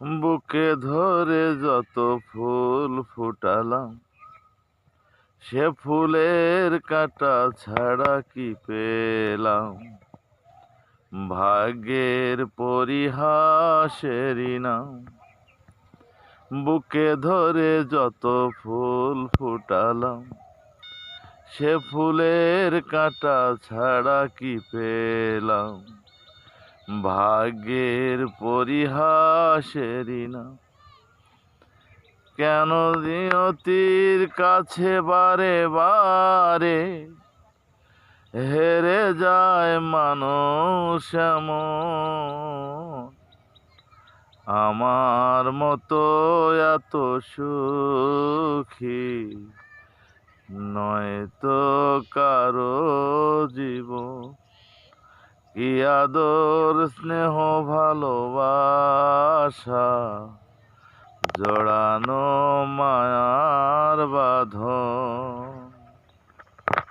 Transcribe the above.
বুকে ধরে যত ফুল ফুটালাম, সে ফুলের কাঁটা ছাড়া কি পেলাম? ভাগ্যের পরিহাসেরই নাম। বুকে ধরে যত ফুল ফুটালাম, সে ফুলের কাঁটা ছাড়া কি পেলাম? ভাগ্যের পরিহাসেরই নাম। কেন নিয়তির কাছে বারে বারে হেরে যায় মানুষ এমন? আমার মতো এত সুখী নয় তো কারো জীবন। কি আদর স্নেহ ভালোবাসা, জড়ানো মায়ার বাঁধন।